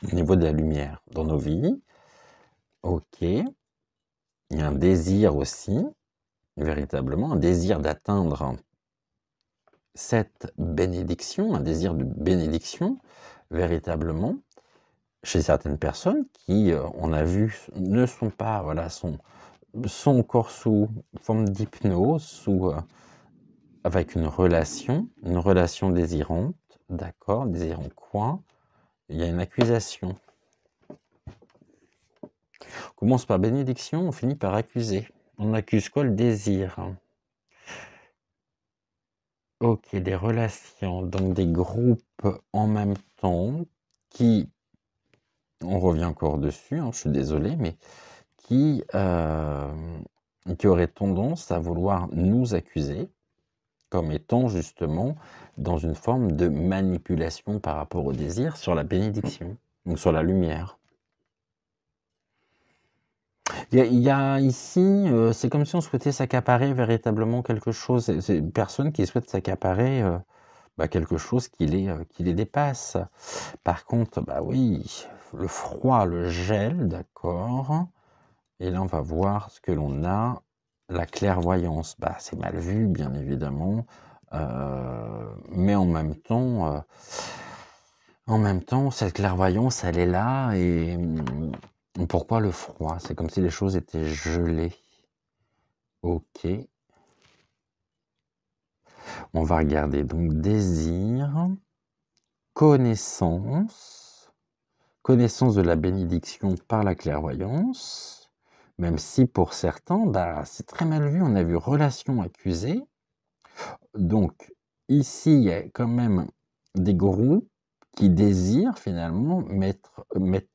Au niveau de la lumière dans nos vies, ok. Il y a un désir aussi, véritablement, un désir d'atteindre cette bénédiction, un désir de bénédiction, véritablement, chez certaines personnes qui, on a vu, ne sont pas, voilà, sont encore sous forme d'hypnose, avec une relation désirante, d'accord, désirant quoi? Il y a une accusation. On commence par bénédiction, on finit par accuser. On accuse quoi? Le désir. Ok, des relations, donc des groupes en même temps qui, on revient encore dessus, je suis désolé, mais qui auraient tendance à vouloir nous accuser comme étant justement dans une forme de manipulation par rapport au désir sur la bénédiction, ou sur la lumière. Il y a ici, c'est comme si on souhaitait s'accaparer véritablement quelque chose. C'est une personne qui souhaite s'accaparer quelque chose qui les dépasse. Par contre, oui, le froid, le gel, d'accord. Et là, on va voir ce que l'on a. La clairvoyance, c'est mal vu, bien évidemment. Mais en même temps, cette clairvoyance, elle est là. Et pourquoi le froid? C'est comme si les choses étaient gelées. Ok. On va regarder. Donc, désir, connaissance de la bénédiction par la clairvoyance, même si pour certains, c'est très mal vu. On a vu relation accusée. Donc, ici, il y a quand même des groupes qui désirent finalement mettre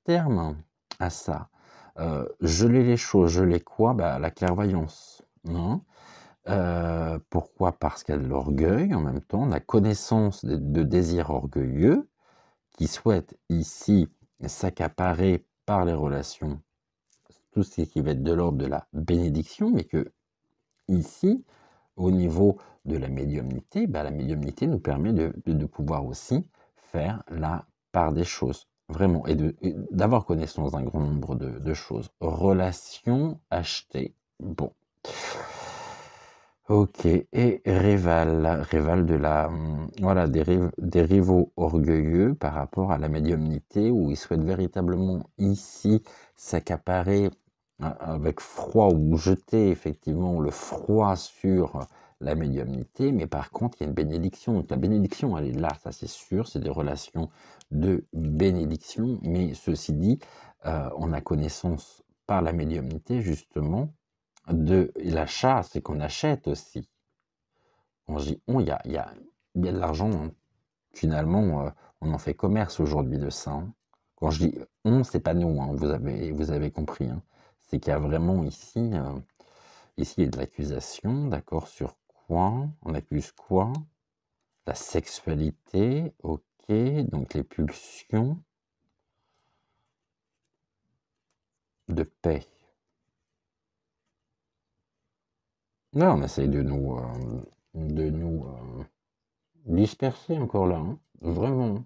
terme à ça. Geler les choses, geler quoi? La clairvoyance. Pourquoi? Parce qu'il y a de l'orgueil en même temps, la connaissance de désirs orgueilleux qui souhaitent ici s'accaparer par les relations tout ce qui va être de l'ordre de la bénédiction, mais que ici, au niveau de la médiumnité, la médiumnité nous permet de pouvoir aussi faire la par des choses, vraiment, et d'avoir connaissance d'un grand nombre de choses. Relation, acheter, bon. Ok, et Réval de la, voilà, des rivaux orgueilleux par rapport à la médiumnité, où ils souhaitent véritablement ici s'accaparer avec froid ou jeter effectivement le froid sur la médiumnité, mais par contre il y a une bénédiction, donc la bénédiction elle est là, ça c'est sûr, c'est des relations de bénédiction, mais ceci dit, on a connaissance par la médiumnité justement de l'achat, c'est qu'on achète aussi. Quand je dis on, il y a de l'argent, hein. Finalement, on en fait commerce aujourd'hui de ça, hein. Quand je dis on, c'est pas nous, hein, vous avez compris, hein. C'est qu'il y a vraiment ici, ici il y a de l'accusation, d'accord, sur quoi? On accuse quoi? La sexualité, ok, donc les pulsions de paix. Là, on essaye de nous disperser encore là, hein, vraiment.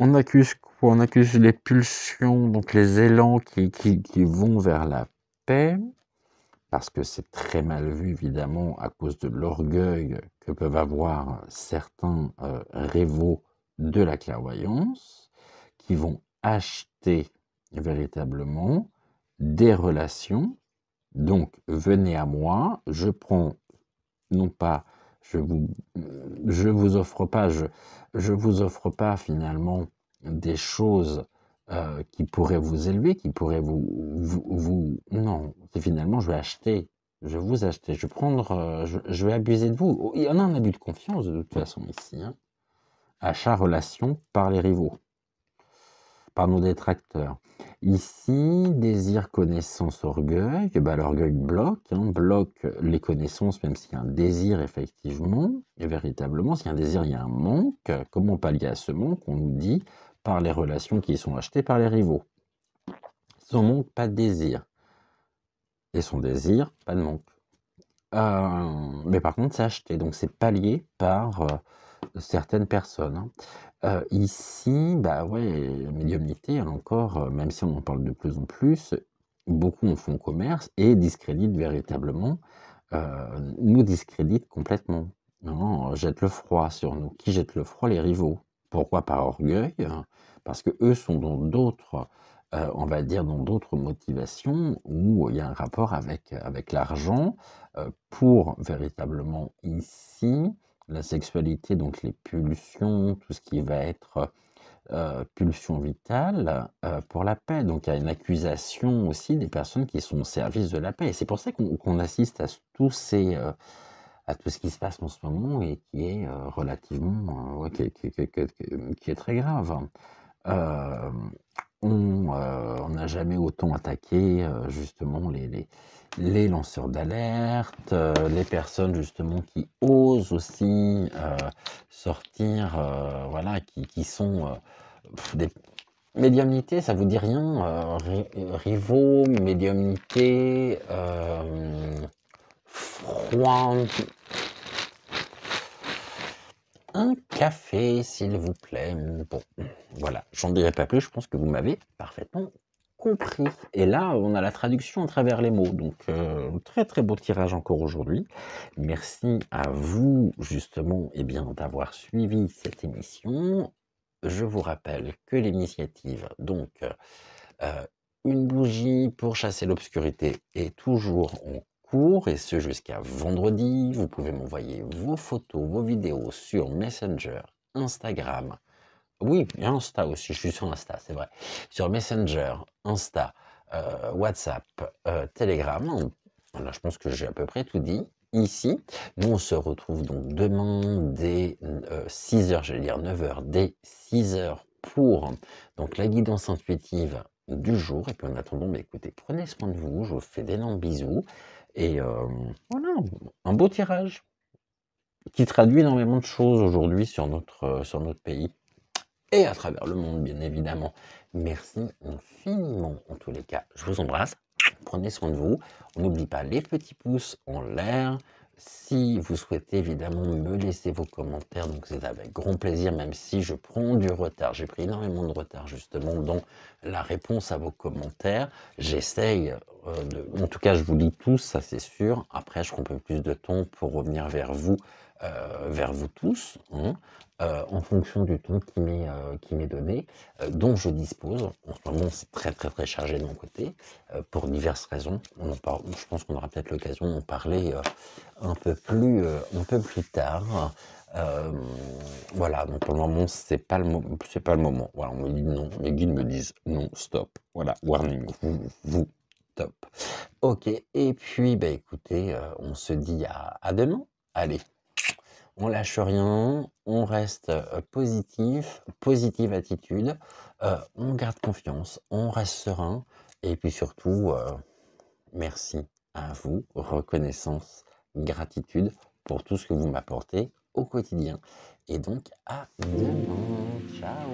On accuse quoi? On accuse les pulsions, donc les élans qui vont vers la paix, parce que c'est très mal vu évidemment à cause de l'orgueil que peuvent avoir certains rivaux de la clairvoyance, qui vont acheter véritablement des relations. Donc venez à moi, je prends non pas, je vous, je vous offre pas, je vous offre pas finalement des choses qui pourraient vous élever, qui pourraient non, c'est finalement je vais acheter, je vais vous acheter, je vais prendre, je vais abuser de vous. Il y en a un abus de confiance de toute façon ici, hein. Achat, relation par les rivaux, par nos détracteurs. Ici, désir, connaissance, orgueil, bah, l'orgueil bloque, hein, bloque les connaissances, même s'il y a un désir, effectivement, et véritablement, s'il y a un désir, il y a un manque. Comment pallier à ce manque? On nous dit par les relations qui sont achetées par les rivaux. Son manque, pas de désir. Et son désir, pas de manque. Mais par contre, c'est acheté, donc c'est pallié par certaines personnes, hein. Ici, bah ouais, la médiumnité, encore, même si on en parle de plus en plus, beaucoup en font commerce et discréditent véritablement, nous discréditent complètement. Non, jette le froid sur nous. Qui jette le froid? Les rivaux. Pourquoi? Par orgueil, hein, parce que eux sont dans d'autres, on va dire dans d'autres motivations où il y a un rapport avec l'argent, pour véritablement ici la sexualité, donc les pulsions, tout ce qui va être pulsion vitale pour la paix. Donc il y a une accusation aussi des personnes qui sont au service de la paix. Et c'est pour ça qu'on assiste à à tout ce qui se passe en ce moment et qui est relativement, ouais, qui est très grave, hein. Euh, on n'a jamais autant attaqué justement les lanceurs d'alerte, les personnes justement qui osent aussi sortir, voilà, qui sont des médiumnités, ça vous dit rien, rivaux, médiumnité, froid. Un café, s'il vous plaît. Bon, voilà, j'en dirai pas plus, je pense que vous m'avez parfaitement compris. Et là, on a la traduction à travers les mots, donc très très beau tirage encore aujourd'hui. Merci à vous, justement, eh bien, d'avoir suivi cette émission. Je vous rappelle que l'initiative, donc, une bougie pour chasser l'obscurité est toujours en cours, et ce jusqu'à vendredi. Vous pouvez m'envoyer vos photos, vos vidéos sur Messenger, Instagram. Oui, et Insta aussi, je suis sur Insta, c'est vrai. Sur Messenger, Insta, WhatsApp, Telegram. Voilà, je pense que j'ai à peu près tout dit. Ici, nous on se retrouve donc demain dès 6h, j'allais dire 9h, dès 6h pour donc la guidance intuitive du jour. Et puis en attendant, bah, écoutez, prenez soin de vous, je vous fais d'énormes bisous. Et voilà, un beau tirage qui traduit énormément de choses aujourd'hui sur notre pays et à travers le monde, bien évidemment. Merci infiniment en tous les cas. Je vous embrasse. Prenez soin de vous. On n'oublie pas les petits pouces en l'air, Si vous souhaitez évidemment me laisser vos commentaires, donc c'est avec grand plaisir, même si je prends du retard. J'ai pris énormément de retard justement dans la réponse à vos commentaires. J'essaye, en tout cas je vous lis tous, ça c'est sûr. Après je prends un peu plus de temps pour revenir vers vous tous, hein, en fonction du temps qui m'est donné, dont je dispose. En ce moment c'est très très très chargé de mon côté, pour diverses raisons. Je pense qu'on aura peut-être l'occasion d'en parler un peu plus tard. Voilà, donc pour le moment, c'est pas le moment. Voilà, on me dit non, les guides me disent non, stop. Voilà, warning, stop. Ok, et puis, bah écoutez, on se dit à demain. Allez, on lâche rien, on reste positif, positive attitude, on garde confiance, on reste serein, et puis surtout, merci à vous, reconnaissance, gratitude pour tout ce que vous m'apportez au quotidien. Et donc, à demain. Ciao.